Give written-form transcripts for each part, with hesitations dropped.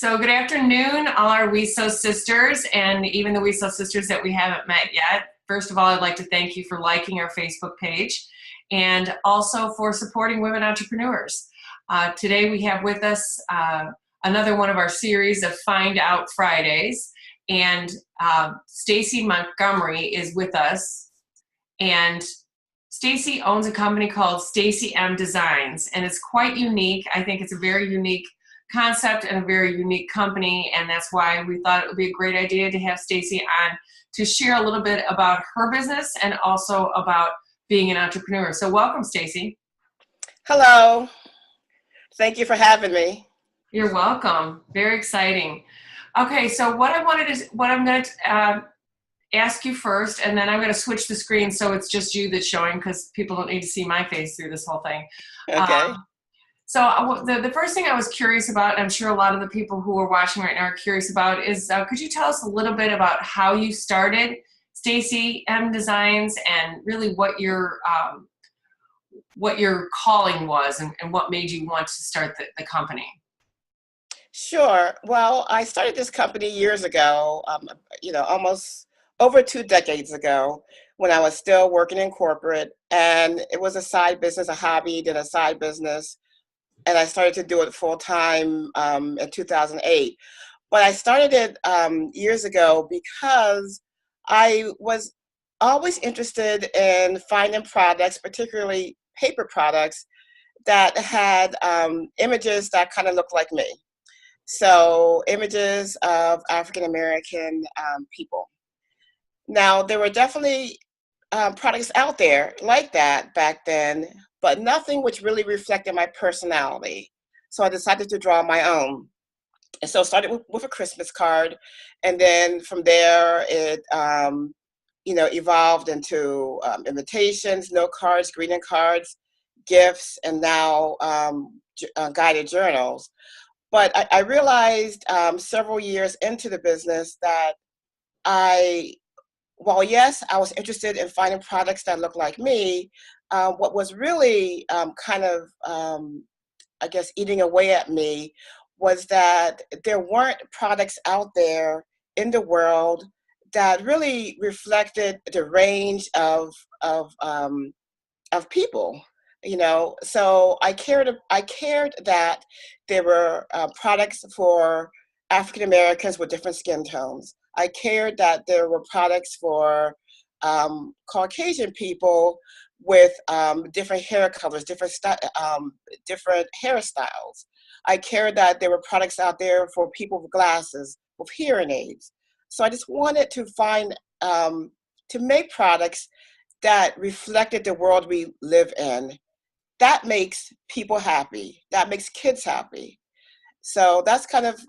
So good afternoon, all our WESOS sisters and even the WESOS sisters that we haven't met yet. First of all, I'd like to thank you for liking our Facebook page and also for supporting women entrepreneurs. Today we have with us another one of our series of Find Out Fridays, and Stacey Montgomery is with us. And Stacey owns a company called Stacey M Designs, and it's quite unique. I think it's a very unique concept and a very unique company, and that's why we thought it would be a great idea to have Stacey on to share a little bit about her business and also about being an entrepreneur. So welcome, Stacey. Hello. Thank you for having me. You're welcome. Very exciting. Okay, so what I'm going to ask you first, and then I'm going to switch the screen so it's just you that's showing because people don't need to see my face through this whole thing. Okay. So the first thing I was curious about, and I'm sure a lot of the people who are watching right now are curious about, is could you tell us a little bit about how you started Stacey M Designs and really what your calling was and what made you want to start the company? Sure. Well, I started this company years ago, almost over 2 decades ago when I was still working in corporate, and it was a side business, a hobby, then a side business. And I started to do it full time in 2008. But I started it years ago because I was always interested in finding products, particularly paper products, that had images that kind of looked like me. So images of African American people. Now, there were definitely products out there like that back then, but nothing which really reflected my personality. So I decided to draw my own. And so I started with a Christmas card. And then from there, it evolved into invitations, note cards, greeting cards, gifts, and now guided journals. But I realized several years into the business that while yes, I was interested in finding products that looked like me, what was really eating away at me was that there weren't products out there in the world that really reflected the range of people. So I cared that there were products for African Americans with different skin tones. I cared that there were products for Caucasian people with different hair colors, different hairstyles. I cared that there were products out there for people with glasses, with hearing aids. So I just wanted to find, to make products that reflected the world we live in. That makes people happy. That makes kids happy. So that's kind of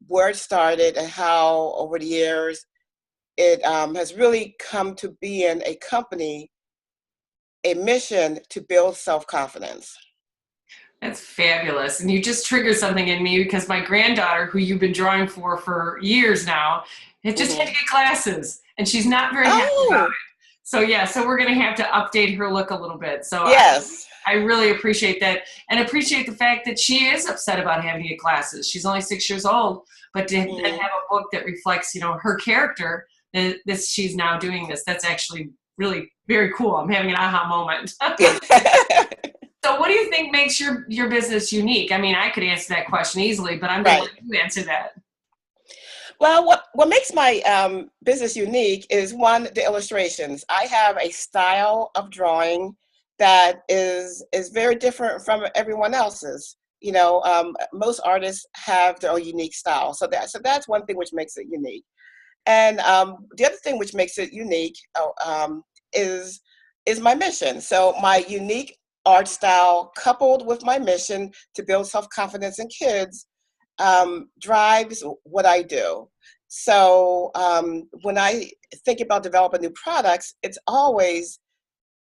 where it started and how over the years it has really come to be in a company, a mission to build self-confidence. That's fabulous. And you just triggered something in me because my granddaughter, who you've been drawing for years now, has just had to get glasses, and she's not very happy about it. So yeah, so we're going to have to update her look a little bit. So yes. I really appreciate that, and appreciate the fact that she is upset about having to get glasses. She's only 6 years old, but to have a book that reflects, her character, that she's now doing this, that's actually really very cool. I'm having an aha moment. So what do you think makes your business unique? I mean, I could answer that question easily, but I'm going to let you answer that. Well, what makes my business unique is, one, the illustrations. I have a style of drawing that is very different from everyone else's. Most artists have their own unique style. So that's one thing which makes it unique. And the other thing which makes it unique is my mission. So my unique art style, coupled with my mission to build self-confidence in kids, drives what I do. So when I think about developing new products, it's always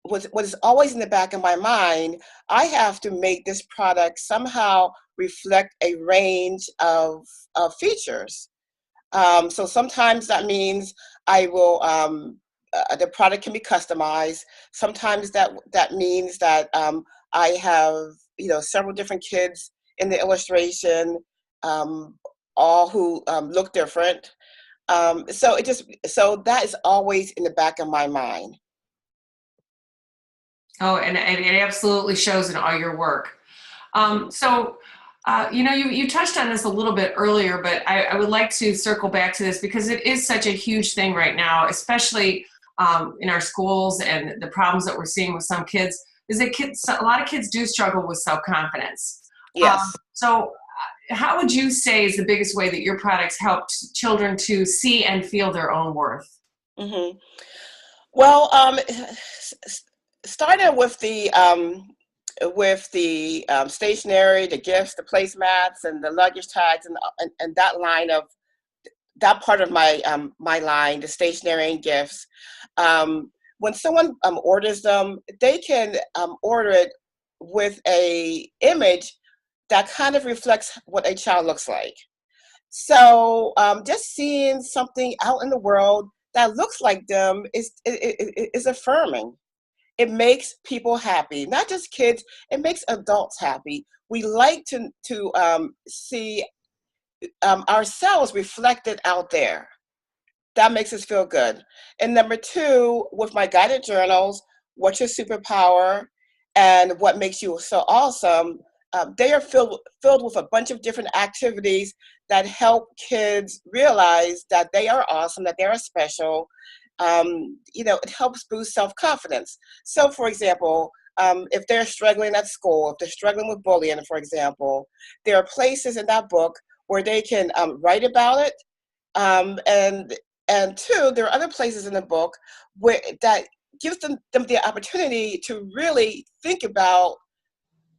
what is always in the back of my mind. I have to make this product somehow reflect a range of features. So sometimes that means I will the product can be customized. Sometimes that means that I have several different kids in the illustration. all who look different. So that is always in the back of my mind. Oh, and it absolutely shows in all your work. You touched on this a little bit earlier, but I would like to circle back to this because it is such a huge thing right now, especially in our schools, and the problems that we're seeing with some kids is that a lot of kids do struggle with self-confidence. Yes. How would you say is the biggest way that your products helped children to see and feel their own worth? Mm-hmm. Well, starting with the stationery, the gifts, the placemats, and the luggage tags, and that line of that part of my line, the stationery and gifts. When someone orders them, they can order it with a image that kind of reflects what a child looks like. So just seeing something out in the world that looks like them is affirming. It makes people happy, not just kids. It makes adults happy. We like to see ourselves reflected out there. That makes us feel good. And number two, with my guided journals, what's your superpower and what makes you so awesome, they are filled with a bunch of different activities that help kids realize that they are awesome, that they are special. It helps boost self-confidence. So, for example, if they're struggling at school, if they're struggling with bullying, for example, there are places in that book where they can write about it. And two, there are other places in the book where that gives them the opportunity to really think about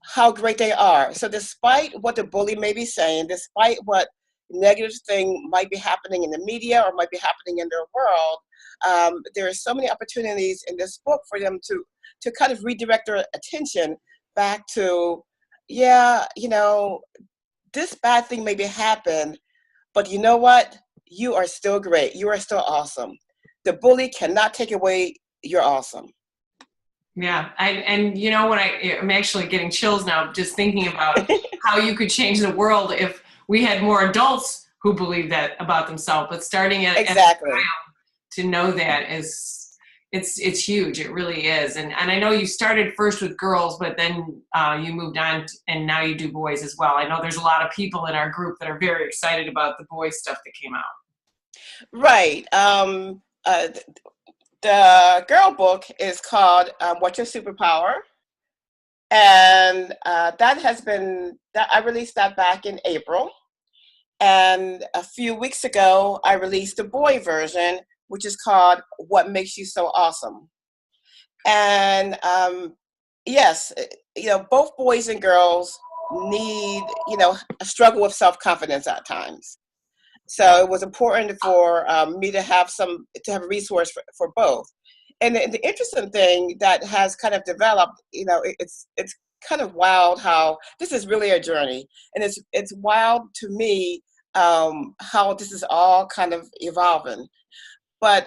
how great they are. So despite what the bully may be saying, despite what negative thing might be happening in the media or might be happening in their world, there are so many opportunities in this book for them to kind of redirect their attention back to, yeah, this bad thing maybe happened, but you know what? You are still great. You are still awesome. The bully cannot take away your awesome. Yeah, I'm actually getting chills now just thinking about how you could change the world if we had more adults who believe that about themselves. But starting at Exactly. a child to know that it's huge. It really is. And I know you started first with girls, but then you moved on and now you do boys as well. I know there's a lot of people in our group that are very excited about the boys stuff that came out. Right. The girl book is called What's Your Superpower? And that I released that back in April. And a few weeks ago, I released the boy version, which is called What Makes You So Awesome? And yes, both boys and girls need, a struggle with self-confidence at times. So it was important for me to have a resource for both. And the interesting thing that has kind of developed, it's kind of wild how this is really a journey, and it's wild to me how this is all kind of evolving. But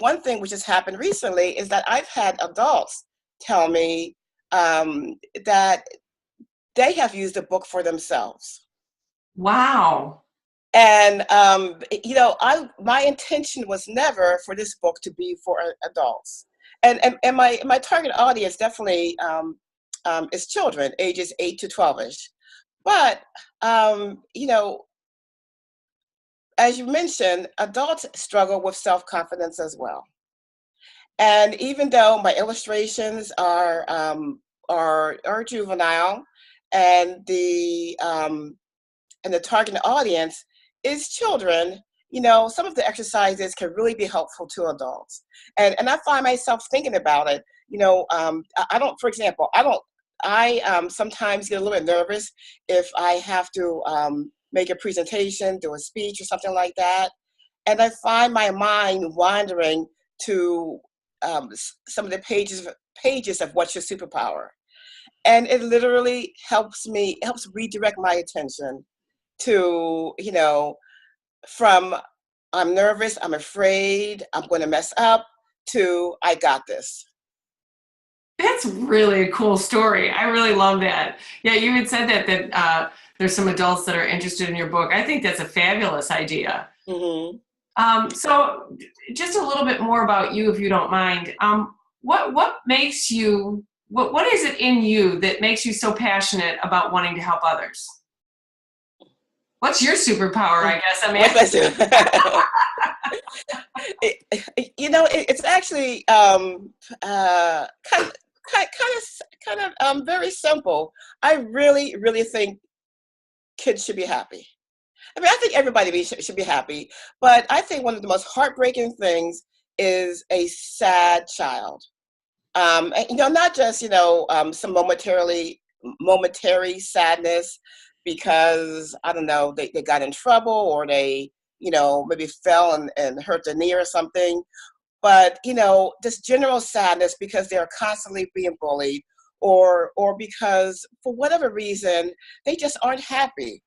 one thing which has happened recently is that I've had adults tell me that they have used the book for themselves. Wow. And my intention was never for this book to be for adults, and my target audience definitely is children ages 8 to 12ish. But as you mentioned, adults struggle with self-confidence as well. And even though my illustrations are juvenile, and the target audience is children, some of the exercises can really be helpful to adults. And I find myself thinking about it. I don't, for example, I sometimes get a little bit nervous if I have to make a presentation, do a speech or something like that. And I find my mind wandering to some of the pages of What's Your Superpower. And it literally helps redirect my attention to, from I'm nervous, I'm afraid, I'm going to mess up, to I got this. That's really a cool story. I really love that. Yeah, you had said that there's some adults that are interested in your book. I think that's a fabulous idea. Mm-hmm. So just a little bit more about you, if you don't mind. What makes you, what is it in you that makes you so passionate about wanting to help others? What's your superpower, I guess? I mean, What's my super? It's actually very simple. I really, really think kids should be happy. I mean, I think everybody should be happy, but I think one of the most heartbreaking things is a sad child. Not just some momentary sadness because I don't know they got in trouble or they maybe fell and hurt their knee or something, but this general sadness because they're constantly being bullied or because for whatever reason they just aren't happy.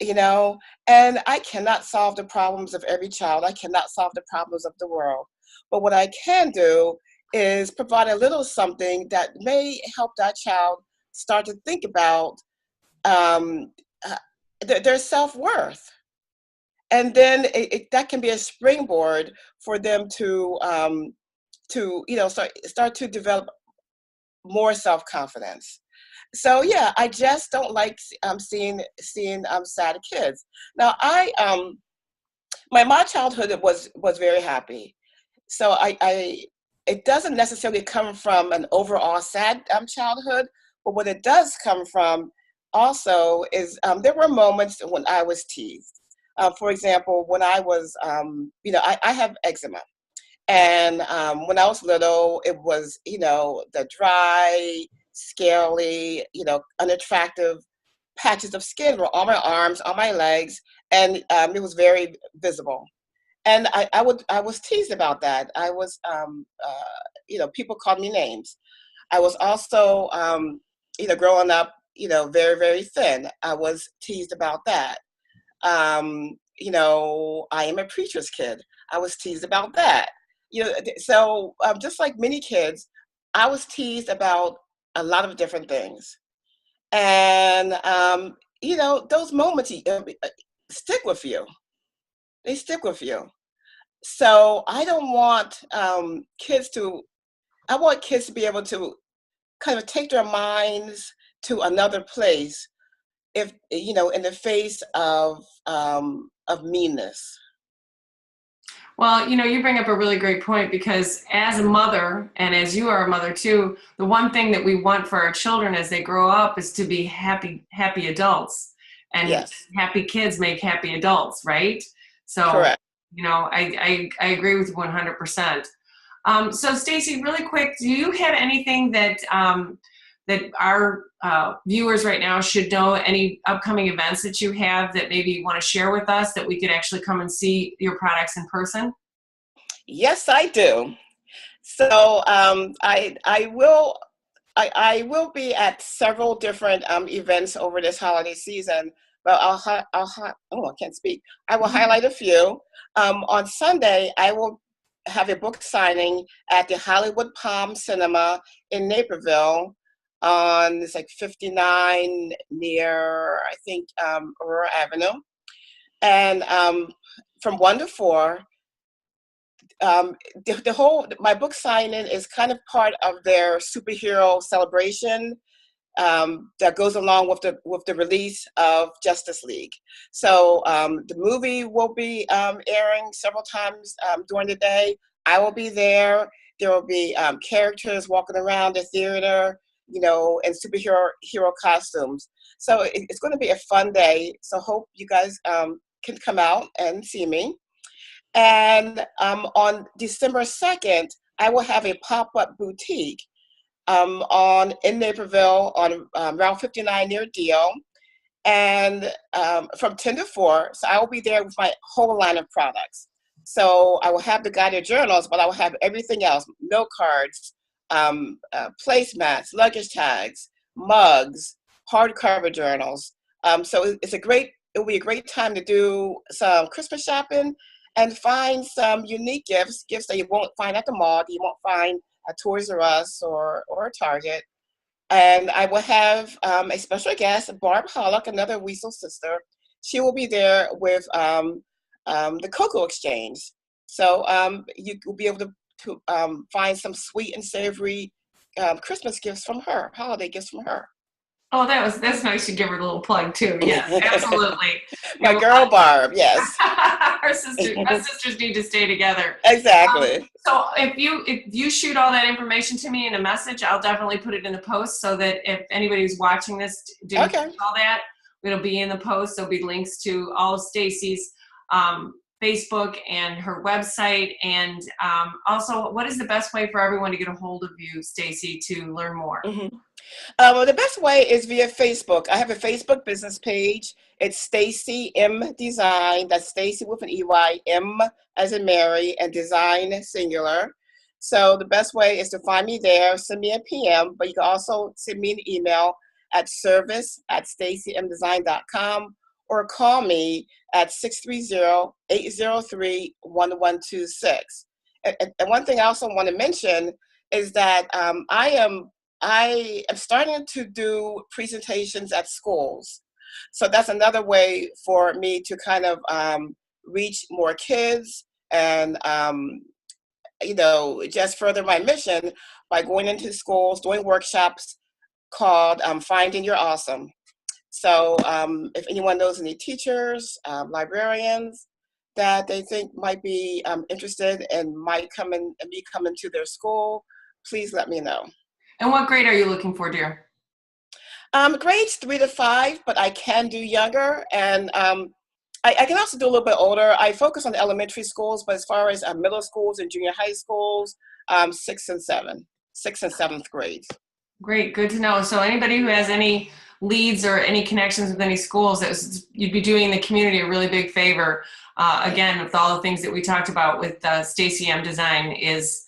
And I cannot solve the problems of every child. I cannot solve the problems of the world. But what I can do is provide a little something that may help that child start to think about um, their self-worth. And then that can be a springboard for them to start to develop more self-confidence. So yeah, I just don't like seeing sad kids. Now my childhood was very happy. So I it doesn't necessarily come from an overall sad childhood, but what it does come from also is there were moments when I was teased. For example, when I was I have eczema. And when I was little, it was, the dry, scaly, unattractive patches of skin were on my arms, on my legs, and it was very visible. And I was teased about that. I was, people called me names. I was also, growing up, very, very thin. I was teased about that. I am a preacher's kid. I was teased about that. So just like many kids, I was teased about a lot of different things. And, those moments stick with you. They stick with you. So I don't want I want kids to be able to kind of take their minds to another place if, in the face of meanness. well, you bring up a really great point because as a mother, and as you are a mother too, the one thing that we want for our children as they grow up is to be happy adults. And Yes, happy kids make happy adults, right? So, correct. I agree with you 100%. So Stacey, really quick, do you have anything that our viewers right now should know, any upcoming events that you have that maybe you want to share with us that we could actually come and see your products in person? Yes, I do. So I will be at several different events over this holiday season, but oh, I can't speak. I will highlight a few. On Sunday, I will have a book signing at the Hollywood Palm Cinema in Naperville on it's like 59 near I think Aurora Avenue, and from 1 to 4. The whole my book signing is kind of part of their superhero celebration that goes along with the release of Justice League. So the movie will be airing several times during the day. I will be there. There will be characters walking around the theater, in hero costumes. So it's going to be a fun day. So hope you guys can come out and see me. And on December 2nd, I will have a pop-up boutique in Naperville on Route 59 near Deal, and from 10 to 4. So I will be there with my whole line of products. So I will have the guided journals, but I will have everything else: note cards, placemats, luggage tags, mugs, hardcover journals. So it will be a great time to do some Christmas shopping and find some unique gifts that you won't find at the mall, that you won't find at Toys R Us or Target. And I will have a special guest, Barb Hollock, another Weasel sister. She will be there with the Cocoa Exchange. So you will be able to find some sweet and savory Christmas gifts from her, holiday gifts from her. Oh, that's nice to give her a little plug too. Yes, absolutely. My girl Barb, yes. Us sisters need to stay together. Exactly. So if you shoot all that information to me in a message, I'll definitely put it in the post so that if anybody's watching this didn't catch all that, it'll be in the post. There'll be links to all of Stacey's Facebook and her website. And also, what is the best way for everyone to get a hold of you, Stacey, to learn more? Well, the best way is via Facebook. I have a Facebook business page. It's Stacey M Design. That's Stacey with an EY, M as in Mary, and Design singular. So the best way is to find me there, send me a PM, but you can also send me an email at service@staceymdesign.com or call me at 630-803-1126. And one thing I also want to mention is that I am starting to do presentations at schools. So that's another way for me to kind of reach more kids and, just further my mission by going into schools, doing workshops called Finding Your Awesome. So if anyone knows any teachers, librarians that they think might be interested and might come in and me coming to their school, please let me know. And what grade are you looking for, dear? Grades 3 to 5, but I can do younger, and I can also do a little bit older. I focus on the elementary schools, but as far as middle schools and junior high schools, 6th and 7th grades. Great, good to know. So anybody who has any leads or any connections with any schools, you'd be doing the community a really big favor. Again, with all the things that we talked about with Stacey M Design is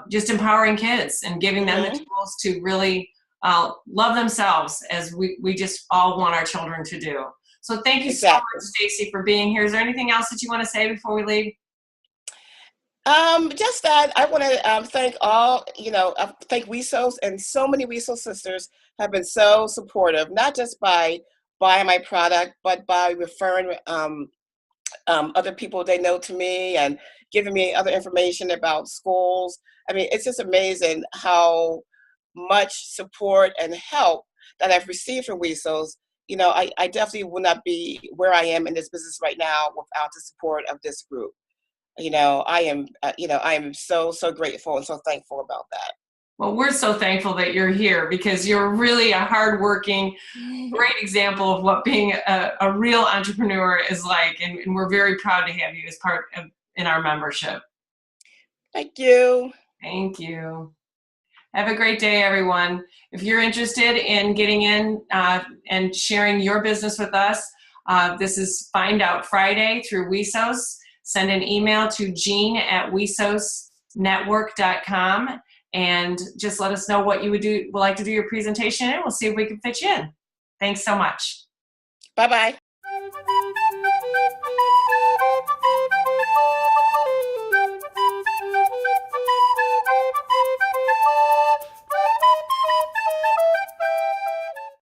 just empowering kids and giving them the tools to really love themselves, as we just all want our children to do. So thank you so much, Stacey, for being here. Is there anything else that you want to say before we leave? Just that I want to thank thank WESOS, and so many WESOS sisters have been so supportive, not just by buying my product, but by referring other people they know to me and giving me other information about schools. I mean, it's just amazing how much support and help that I've received from WESOS. I definitely would not be where I am in this business right now without the support of this group. I am so grateful and so thankful about that. Well, we're so thankful that you're here, because you're really a hardworking, great example of what being a real entrepreneur is like. And we're very proud to have you as part of in our membership. Thank you. Thank you. Have a great day, everyone. If you're interested in getting in and sharing your business with us, this is Find Out Friday through WESOS. Send an email to jean@wesosnetwork.com and just let us know what you would like to do your presentation in. We'll see if we can fit you in. Thanks so much. Bye-bye.